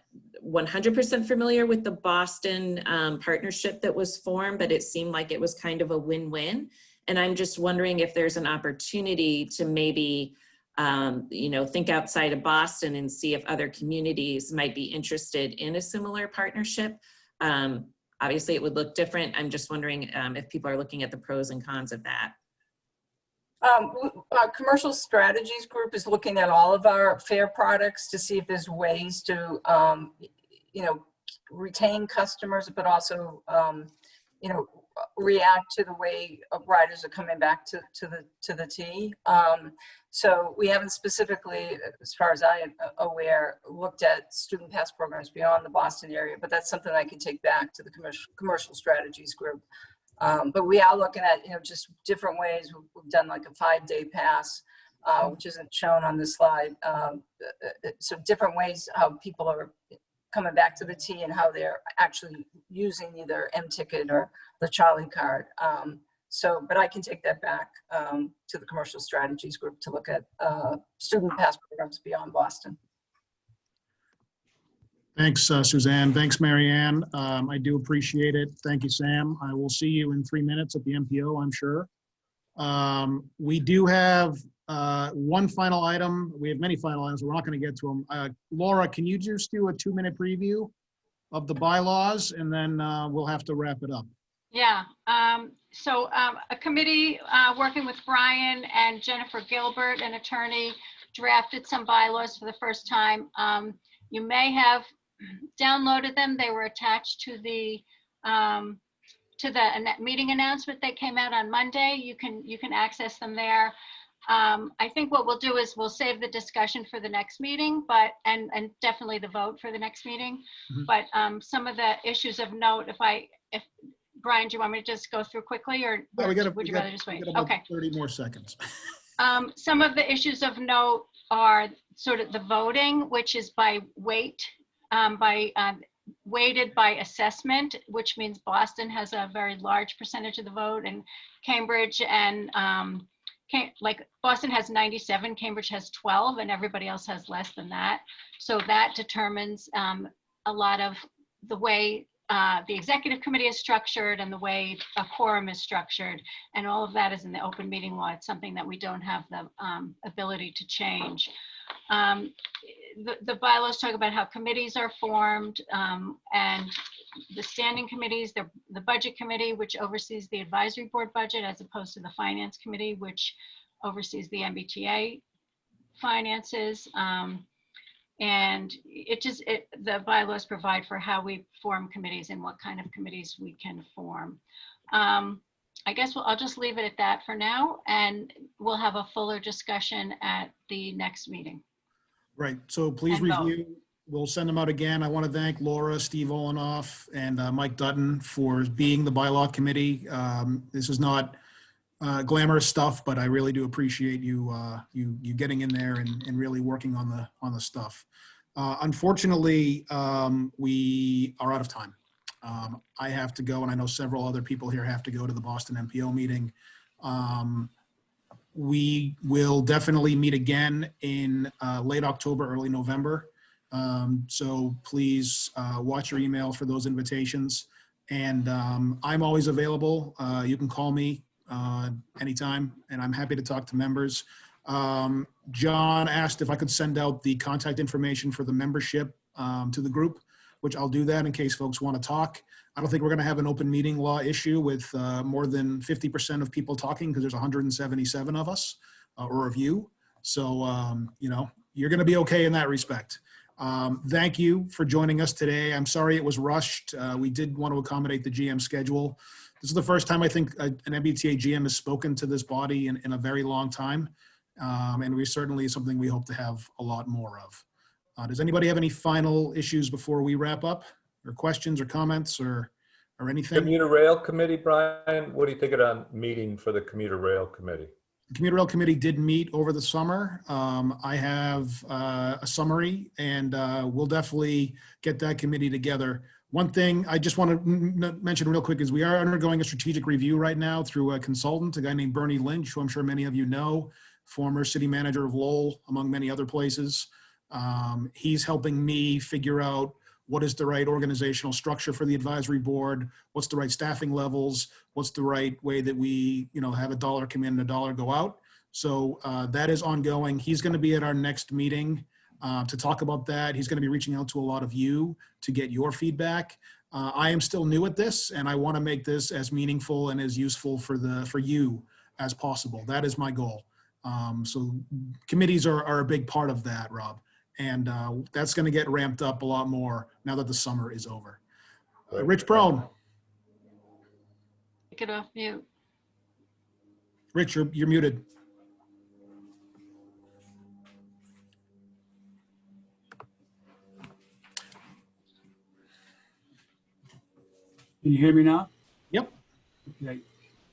100% familiar with the Boston partnership that was formed, but it seemed like it was kind of a win-win. And I'm just wondering if there's an opportunity to maybe, think outside of Boston and see if other communities might be interested in a similar partnership. Obviously, it would look different. I'm just wondering if people are looking at the pros and cons of that. Our commercial strategies group is looking at all of our fare products to see if there's ways to, retain customers, but also, react to the way riders are coming back to the T. So we haven't specifically, as far as I am aware, looked at student pass programs beyond the Boston area, but that's something I can take back to the commercial strategies group. But we are looking at, just different ways. We've done like a 5-day pass, which isn't shown on this slide. So different ways how people are coming back to the T and how they're actually using either M-Ticket or the Charlie card. But I can take that back to the commercial strategies group to look at student pass programs beyond Boston. Thanks, Suzanne. Thanks, Marianne. I do appreciate it. Thank you, Sam. I will see you in 3 minutes at the MPO, I'm sure. We do have one final item. We have many final items. We're not going to get to them. Laura, can you just do a 2-minute preview of the bylaws, and then we'll have to wrap it up. Yeah. So a committee working with Brian and Jennifer Gilbert, an attorney, drafted some bylaws for the first time. You may have downloaded them. They were attached to the meeting announcement that came out on Monday. You can access them there. I think what we'll do is we'll save the discussion for the next meeting, and definitely the vote for the next meeting. Mm-hmm. But some of the issues of note, if Brian, do you want me to just go through quickly, or would you rather just wait? Okay. 30 more seconds. Some of the issues of note are sort of the voting, which is by weight, weighted by assessment, which means Boston has a very large percentage of the vote, and Cambridge and Boston has 97, Cambridge has 12, and everybody else has less than that. So that determines a lot of the way the executive committee is structured and the way a quorum is structured, and all of that is in the open meeting law. It's something that we don't have the ability to change. The bylaws talk about how committees are formed, and the standing committees, the budget committee, which oversees the advisory board budget, as opposed to the finance committee, which oversees the MBTA finances. And the bylaws provide for how we form committees and what kind of committees we can form. I guess I'll just leave it at that for now, and we'll have a fuller discussion at the next meeting. Right, so please review. We'll send them out again. I want to thank Laura, Steve Olenoff, and Mike Dutton for being the bylaw committee. This is not glamorous stuff, but I really do appreciate you getting in there and really working on the stuff. Unfortunately, we are out of time. I have to go, and I know several other people here have to go to the Boston MPO meeting. We will definitely meet again in late October, early November. So please watch your email for those invitations. And I'm always available. You can call me anytime, and I'm happy to talk to members. John asked if I could send out the contact information for the membership to the group, which I'll do that in case folks want to talk. I don't think we're going to have an open meeting law issue with more than 50% of people talking, because there's 177 of us or of you. So, you know, you're going to be okay in that respect. Thank you for joining us today. I'm sorry it was rushed. We did want to accommodate the GM schedule. This is the first time I think an MBTA GM has spoken to this body in a very long time. And we certainly is something we hope to have a lot more of. Does anybody have any final issues before we wrap up, or questions or comments or anything? Commuter Rail Committee, Brian, what do you think of that meeting for the Commuter Rail Committee? The Commuter Rail Committee did meet over the summer. I have a summary, and we'll definitely get that committee together. One thing I just want to mention real quick is we are undergoing a strategic review right now through a consultant, a guy named Bernie Lynch, who I'm sure many of you know, former city manager of Lowell, among many other places. He's helping me figure out what is the right organizational structure for the advisory board, what's the right staffing levels, what's the right way that we, you know, have a dollar come in and a dollar go out. So that is ongoing. He's going to be at our next meeting to talk about that. He's going to be reaching out to a lot of you to get your feedback. I am still new at this, and I want to make this as meaningful and as useful for you as possible. That is my goal. So committees are a big part of that, Rob. And that's going to get ramped up a lot more now that the summer is over. Rich Prone. Take it off mute. Rich, you're muted. Can you hear me now? Yep. Okay.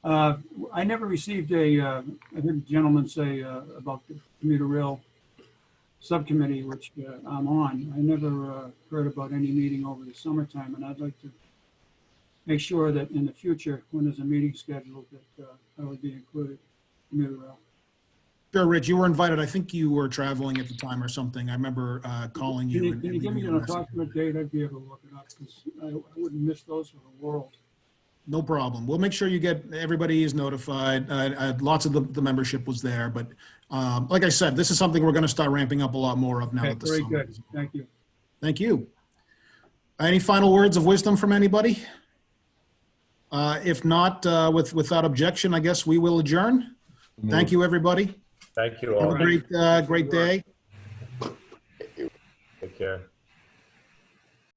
I never received I heard a gentleman say about the commuter rail subcommittee, which I'm on. I never heard about any meeting over the summertime, and I'd like to make sure that in the future, when there's a meeting scheduled, that I would be included. Commuter rail. Sure, Rich, you were invited. I think you were traveling at the time or something. I remember calling you. Can you give me an approximate date? I'd be able to look it up, because I wouldn't miss those for the world. No problem. We'll make sure you get, everybody is notified. Lots of the membership was there, but like I said, this is something we're going to start ramping up a lot more of now. Okay, that the very summer good. is over. Thank you. Thank you. Any final words of wisdom from anybody? If not, without objection, I guess we will adjourn. Thank you, everybody. Thank you all. Have a great day. Take care.